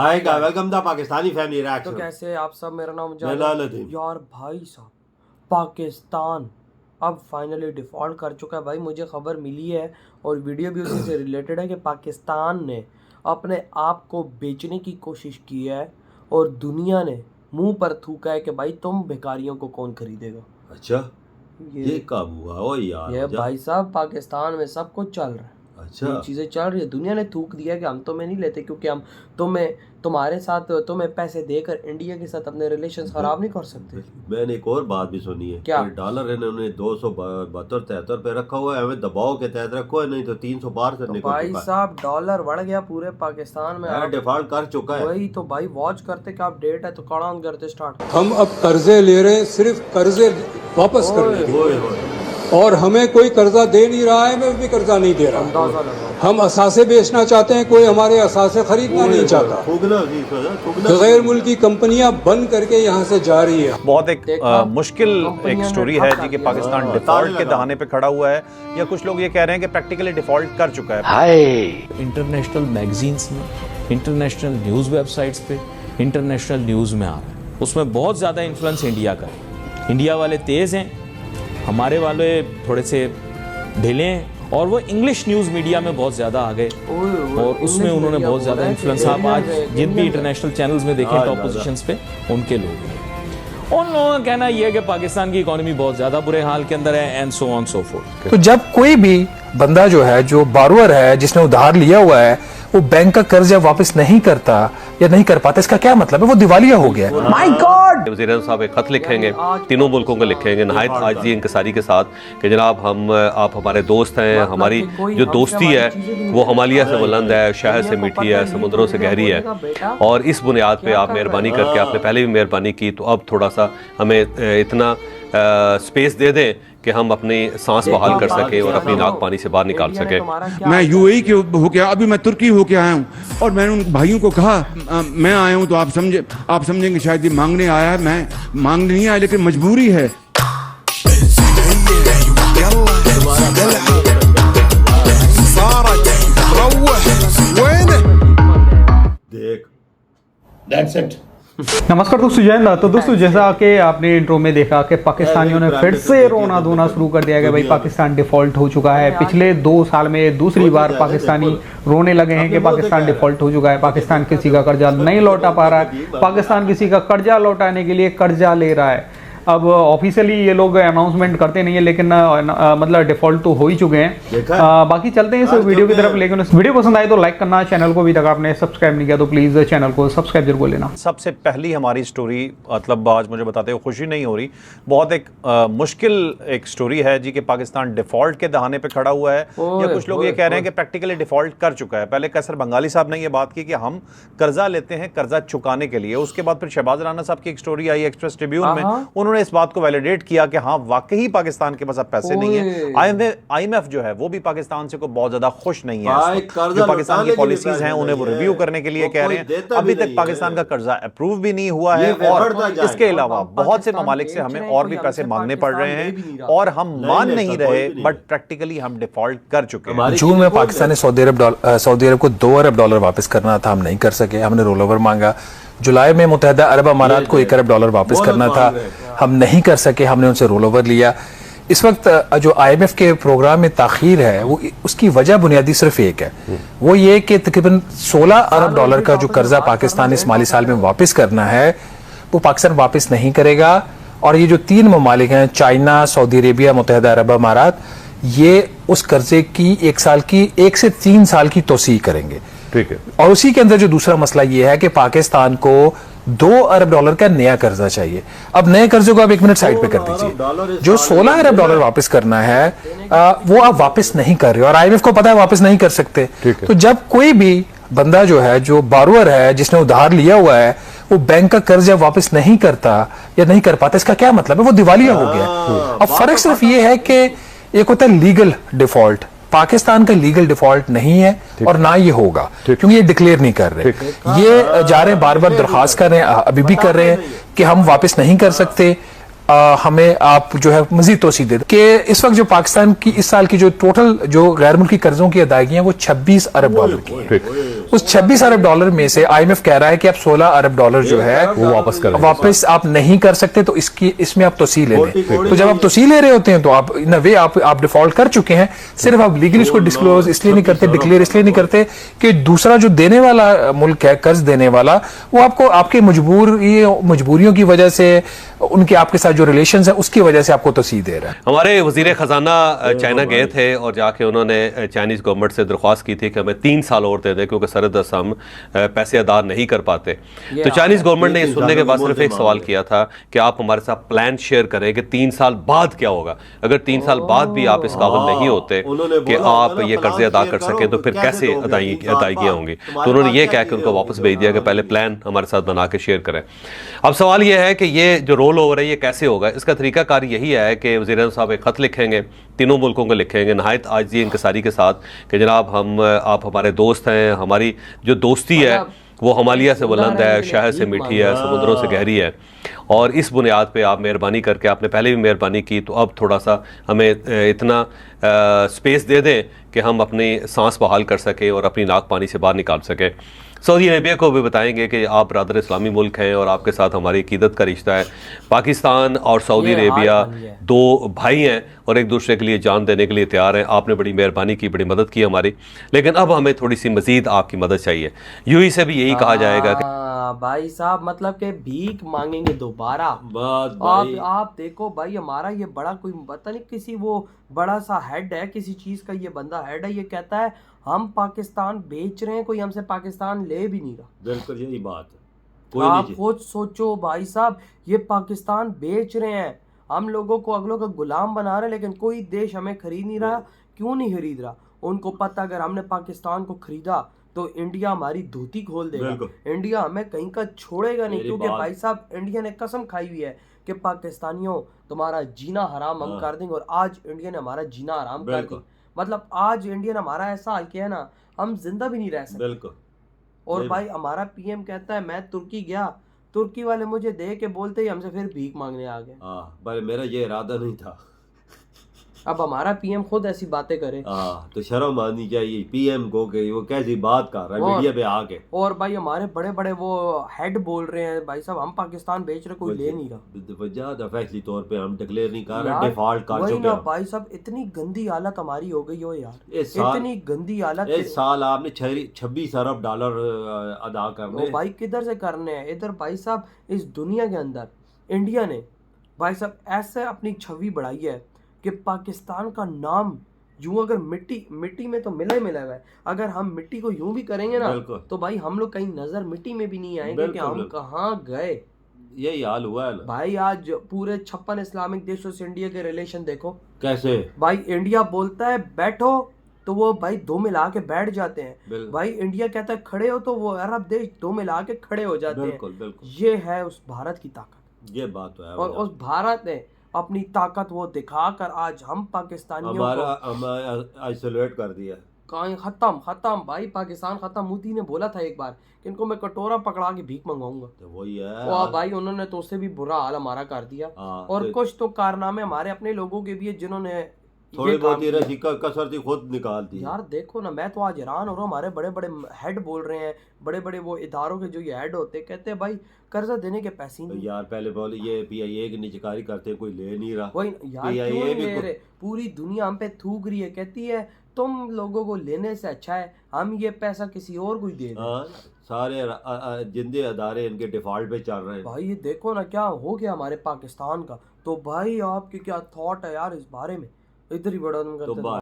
हाय का welcome the Pakistani family reaction. तो कैसे आप सब, मेरा नाम यार भाई साहब, पाकिस्तान अब फाइनली डिफ़ॉल्ट कर चुका है। भाई मुझे खबर मिली है और वीडियो भी उसी से रिलेटेड है कि पाकिस्तान ने अपने आप को बेचने की कोशिश की है और दुनिया ने मुंह पर थूका है कि भाई तुम भिखारियों को कौन खरीदेगा। अच्छा ये कब हुआ? ओ यार ये भाई साहब पाकिस्तान में सब कुछ चल रहा है। अच्छा ये चीज़ें चल रही है, दुनिया ने थूक दिया कि हम तुम्हें नहीं लेते क्योंकि हम तुम्हारे साथ तुम्हें पैसे देकर इंडिया के साथ अपने रिलेशंस खराब नहीं कर सकते। मैंने एक और बात भी सुनी है, क्या? डॉलर इन्होंने 272-73 पे रखा हुआ है, हमें दबाव के तहत रखा है, नहीं तो 300 पार से निकल भाई साहब डॉलर बढ़ गया पूरे पाकिस्तान में, डिफॉल्ट कर चुका है। वही तो भाई वॉच करते कि अपडेट है तो कड़ान करते स्टार्ट। हम अब कर्जे ले रहे हैं, सिर्फ कर्जे वापस कर रहे हैं और हमें कोई कर्जा दे नहीं रहा है, मैं भी कर्जा नहीं दे रहा। अंदाजा लगा। हम असासे बेचना चाहते हैं, कोई हमारे असासे खरीदना नहीं चाहता। गैर मुल्की कंपनियां बंद करके यहाँ से जा रही है। बहुत एक मुश्किल एक स्टोरी है जी कि पाकिस्तान डिफॉल्ट के दहाने पे खड़ा हुआ है, या कुछ लोग ये कह रहे हैं कि प्रैक्टिकली डिफॉल्ट कर चुका है। इंटरनेशनल मैगजीन्स में, इंटरनेशनल न्यूज़ वेबसाइट्स पे, इंटरनेशनल न्यूज़ में आ रहा है, उसमें बहुत ज़्यादा इन्फ्लुएंस इंडिया का है। इंडिया वाले तेज़ हैं, हमारे वाले थोड़े से ढीले हैं, और वो इंग्लिश न्यूज़ मीडिया में बहुत ज़्यादा आ गए और उसमें उन्होंने बहुत ज़्यादा इन्फ्लुएंस। आप आज जिन भी इंटरनेशनल चैनल्स में देखें टॉप पोजीशंस पे उनके लोग हैं। उन लोगों का कहना यह है कि पाकिस्तान की इकोनॉमी बहुत ज़्यादा बुरे हाल के अंदर है and so on so fourth. तो जब कोई भी बंदा जो है, जो बारोअर है, जिसने उधार लिया हुआ है, वो बैंक का कर्ज जब वापस नहीं करता या नहीं कर पाता, इसका क्या मतलब है? वो दिवालिया हो गया। My God! वज़ीर साहब एक खत लिखेंगे, तीनों मुल्कों को लिखेंगे नहायत आजिज़ी इंकसारी के साथ कि जनाब आप हमारे दोस्त हैं, हमारी जो दोस्ती है वो हिमालय से बुलंद है, शहर से मीठी है, समुद्रों से गहरी है, और इस बुनियाद पे आप मेहरबानी करके, आपने पहले भी मेहरबानी की, तो अब थोड़ा सा हमें इतना स्पेस दे दें कि हम अपनी सांस बहाल कर सकें और अपनी नाक पानी से बाहर निकाल सकें। मैं यूएई के होके, अभी मैं तुर्की होके आया हूँ, और मैंने उन भाइयों को कहा मैं आया हूँ तो आप समझेंगे शायद ये मांगने आया है। मैं मांगने नहीं आया, लेकिन मजबूरी है। देख That's it. नमस्कार दोस्तों, जय हिंद। तो दोस्तों जैसा कि आपने इंट्रो में देखा कि पाकिस्तानियों ने फिर से रोना धोना शुरू कर दिया कि भाई पाकिस्तान डिफॉल्ट हो चुका है। पिछले 2 साल में दूसरी बार पाकिस्तानी रोने लगे हैं कि पाकिस्तान डिफॉल्ट हो चुका है, पाकिस्तान किसी का कर्जा नहीं लौटा पा रहा है, पाकिस्तान किसी का कर्जा लौटाने के लिए कर्जा ले रहा है। अब ऑफिशियली ये लोग अनाउंसमेंट करते नहीं है, लेकिन मतलब डिफॉल्ट तो हो ही चुके हैं। बाकी चलते हैं इस वीडियो की तरफ, लेकिन इस वीडियो पसंद आए तो लाइक करना, चैनल को अभी तक आपने सब्सक्राइब नहीं किया तो प्लीज चैनल को सब्सक्राइब जरूर लेना। सबसे पहली हमारी स्टोरी, मतलब आज मुझे बताते हुए खुशी नहीं हो रही, बहुत एक मुश्किल एक स्टोरी है जी कि पाकिस्तान डिफॉल्ट के दहाने पे खड़ा हुआ है, या कुछ लोग ये कह रहे हैं कि प्रैक्टिकली डिफॉल्ट कर चुका है। पहले कैसर बंगाली साहब ने ये बात की कि हम कर्जा लेते हैं कर्जा चुकाने के लिए, उसके बाद फिर शहबाज राना साहब की एक स्टोरी आई एक्सप्रेस ट्रिब्यून में, उन्होंने इस बात को वैलिडेट किया कि हाँ वाकई पाकिस्तान के पास अब पैसे नहीं है। आईएमएफ जो है वो भी पाकिस्तान से को बहुत ज्यादा खुश नहीं है। जो पाकिस्तान की पॉलिसीज हैं उन्हें वो रिव्यू करने के लिए कह रहे हैं। अभी तक पाकिस्तान का कर्जा अप्रूव भी नहीं हुआ है, और इसके अलावा बहुत से ममालिक से हमें और भी पैसे मांगने पड़ रहे हैं, और हम मान नहीं रहे, बट प्रैक्टिकली हम डिफॉल्ट कर चुके हैं। जून में पाकिस्तान ने सऊदी अरब को $2 अरब वापस करना था, हम नहीं कर सके, हमने रोल ओवर मांगा। जुलाई में मुत्तहिदा अरब अमारात को $1 अरब वापस करना था, हम नहीं कर सके, हमने उनसे रोल ओवर लिया। इस वक्त जो IMF के प्रोग्राम में ताखीर है, वो उसकी वजह बुनियादी सिर्फ एक है, वो ये कि तकरीबन $16 अरब का जो कर्जा पाकिस्तान इस माली साल में वापस करना है, वो पाकिस्तान वापस नहीं करेगा। और ये जो 3 ममालिक हैं, चाइना, सऊदी अरेबिया, मुत्तहिदा अरब अमारात, ये उस कर्जे की 1 से 3 साल की तोसी करेंगे। ठीक है। और उसी के अंदर जो दूसरा मसला ये है कि पाकिस्तान को $2 अरब का नया कर्जा चाहिए। अब नए कर्जे को आप 1 मिनट साइड पे कर दीजिए। जो $16 अरब वापस करना है वो आप वापस नहीं कर रहे, और IMF को पता है वापस नहीं कर सकते। तो जब कोई भी बंदा जो है, जो बारोअर है, जिसने उधार लिया हुआ है, वो बैंक का कर्ज जब वापस नहीं करता या नहीं कर पाता, इसका क्या मतलब है? वो दिवालिया हो गया। अब फर्क सिर्फ ये है कि एक होता है लीगल डिफॉल्ट, पाकिस्तान का लीगल डिफॉल्ट नहीं है और ना ये होगा, क्योंकि ये डिक्लेयर नहीं कर रहे। ये जा रहे हैं, बार बार दरखास्त कर रहे हैं, अभी भी कर रहे हैं कि हम वापस नहीं कर सकते, हमें आप जो है मजीद तोसी दे दें कि इस वक्त जो पाकिस्तान की इस साल की जो टोटल जो गैर मुल्की कर्जों की अदायगी है वो 26 अरब डॉलर की है। उस 26 अरब डॉलर में से IMF कह रहा है कि आप 16 अरब डॉलर जो है वो वापस आप नहीं कर सकते, तो इसमें आप तोसी ले लें। तो जब आप तोसी ले रहे होते हैं तो आप इन वे आप डिफॉल्ट कर चुके हैं। सिर्फ आप लीगली इसको डिस्क्लोज इसलिए नहीं करते, डिक्लेयर इसलिए नहीं करते कि दूसरा जो देने वाला मुल्क है, कर्ज देने वाला, वो आपको आपके मजबूरियों की वजह से, उनके आपके साथ जो रिलेशंस है उसकी वजह से आपको तोसी दे रहा है। हमारे वजीर खजाना चाइना गए थे और जाके उन्होंने चाइनीज गवर्नमेंट से दरख्वास्त की थी कि हमें 3 साल और दे दें क्योंकि सरदस्त हम पैसे अदा नहीं कर पाते। तो चाइनीज गवर्नमेंट ने ये सुनने के बाद सिर्फ एक सवाल किया था कि आप हमारे साथ प्लान शेयर करें कि 3 साल बाद क्या होगा। अगर 3 साल बाद भी आप इस काबिल नहीं होते कि आप ये कर्जे अदा कर सकें तो फिर कैसे अदायगियाँ होंगी। तो उन्होंने ये कहा कि उनको वापस भेज दिया कि पहले प्लान हमारे साथ बना के शेयर करें। अब सवाल ये है कि ये जो रोल ओवर है ये कैसे होगा। इसका तरीकाकार यही है कि वज़ीर-ए-आज़म साहब एक ख़त लिखेंगे, तीनों मुल्कों को लिखेंगे नहायत आजिज़ी इंकसारी के साथ कि जनाब आप हमारे दोस्त हैं, हमारी जो दोस्ती है वो हिमालय से बुलंद है, शहर से मीठी है, समुद्रों से गहरी है, और इस बुनियाद पे आप मेहरबानी करके, आपने पहले भी मेहरबानी की, तो अब थोड़ा सा हमें इतना स्पेस दे दें कि हम अपनी सांस बहाल कर सकें और अपनी नाक पानी से बाहर निकाल सकें। सऊदी अरेबिया को भी बताएंगे कि आप बरदर इस्लामी मुल्क हैं और आपके साथ हमारी अकीदत का रिश्ता है। पाकिस्तान और सऊदी अरेबिया 2 भाई हैं और एक दूसरे के लिए जान देने के लिए तैयार हैं। आपने बड़ी मेहरबानी की, बड़ी मदद की हमारी, लेकिन अब हमें थोड़ी सी मजीद आपकी मदद चाहिए। यूएई से भी यही कहा जाएगा कि भाई साहब मतलब कि भीख मांगेंगे दोबारा। आप देखो भाई, हमारा ये बड़ा कोई पता नहीं किसी वो बड़ा सा हेड है, किसी चीज का ये बंदा हेड है, ये कहता है हम पाकिस्तान बेच रहे हैं, कोई हमसे पाकिस्तान ले भी नहीं रहा। बिल्कुल यही बात है। आप खुद सोचो भाई साहब, ये पाकिस्तान बेच रहे हैं, हम लोगों को अगलों का गुलाम बना रहे हैं, लेकिन कोई देश हमें खरीद नहीं रहा। क्यों नहीं खरीद रहा? उनको पता अगर हमने पाकिस्तान को खरीदा तो इंडिया हमारी धोती खोल देगा, इंडिया हमें कहीं का छोड़ेगा नहीं। क्योंकि भाई साहब इंडिया ने कसम खाई हुई है कि पाकिस्तानियों तुम्हारा जीना हराम हम कर देंगे, और आज इंडिया ने हमारा जीना हराम कर दिया। मतलब आज इंडिया ने हमारा ऐसा हाल किया है ना, हम जिंदा भी नहीं रह सकते। और भाई हमारा PM कहता है मैं तुर्की गया, तुर्की वाले मुझे दे के बोलते ही हमसे फिर भीख मांगने आ गए। पर मेरा ये इरादा नहीं था। अब हमारा PM खुद ऐसी बातें करे तो शर्म आनी चाहिए PM को कि वो कैसी बात कर रहा है मीडिया पे आके। और भाई हमारे बड़े बड़े वो हेड बोल रहे हैं भाई साहब हम पाकिस्तान बेच रहे, कोई ले नहीं रहा। ज्यादा फैसली तौर पे हम डिक्लेयर नहीं कर रहे, डिफॉल्ट कर चुके हैं भाई साहब। इतनी गंदी हालत हमारी हो गई हो यार, इतनी गंदी हालत। इस साल आपने 26 अरब डॉलर अदा करने, भाई किधर से करने हैं? इधर भाई साहब इस दुनिया के अंदर इंडिया ने भाई साहब ऐसे अपनी छवि बढ़ाई है कि पाकिस्तान का नाम यूं अगर मिट्टी में तो मिला हुआ है, अगर हम मिट्टी को यूं भी करेंगे ना तो भाई हम लोग कहीं नजर मिट्टी में भी नहीं आएंगे कि हम कहाँ गए। यही हाल हुआ है भाई। आज पूरे 56 इस्लामिक देशों से इंडिया के रिलेशन देखो कैसे। भाई इंडिया बोलता है बैठो तो वो भाई 2 मिला के बैठ जाते हैं। भाई इंडिया कहता है खड़े हो तो वो अरब देश 2 मिला के खड़े हो जाते हैं। ये है उस भारत की ताकत, ये बात तो है। और उस भारत ने अपनी ताकत वो दिखाकर आज हम पाकिस्तानियों को आइसोलेट कर दिया। कहीं खत्म भाई, पाकिस्तान खत्म। मोदी ने बोला था एक बार कि इनको मैं कटोरा पकड़ा के भीख मंगवाऊंगा, तो वही है। और भाई उन्होंने तो उससे भी बुरा हाल हमारा कर दिया। और कुछ तो कारनामे हमारे अपने लोगों के भी है जिन्होंने थोड़ी बहुत कसर खुद निकाल दी। यार देखो ना, मैं तो आज हैरान हो रहा हूँ। हमारे बड़े बड़े हेड बोल रहे हैं, बड़े बड़े वो इदारों के जो ये हेड होते हैं, कहते हैं भाई कर्जा देने के पैसे नहीं। यार पहले बोले ये PIA की नीचकारी करते हैं, कोई ले नहीं रहा। वही यार क्यों नहीं ले रहे? पूरी दुनिया हम पे थूक रही है, कहती है तुम लोगों को लेने से अच्छा है हम ये पैसा किसी और को ही दे दें। सारे जिंदे अदारे इनके डिफॉल्ट पे चल रहे हैं। भाई ये देखो ना क्या हो गया हमारे पाकिस्तान का। तो भाई आपके क्या थॉट है यार इस बारे में? इधर ही बड़ा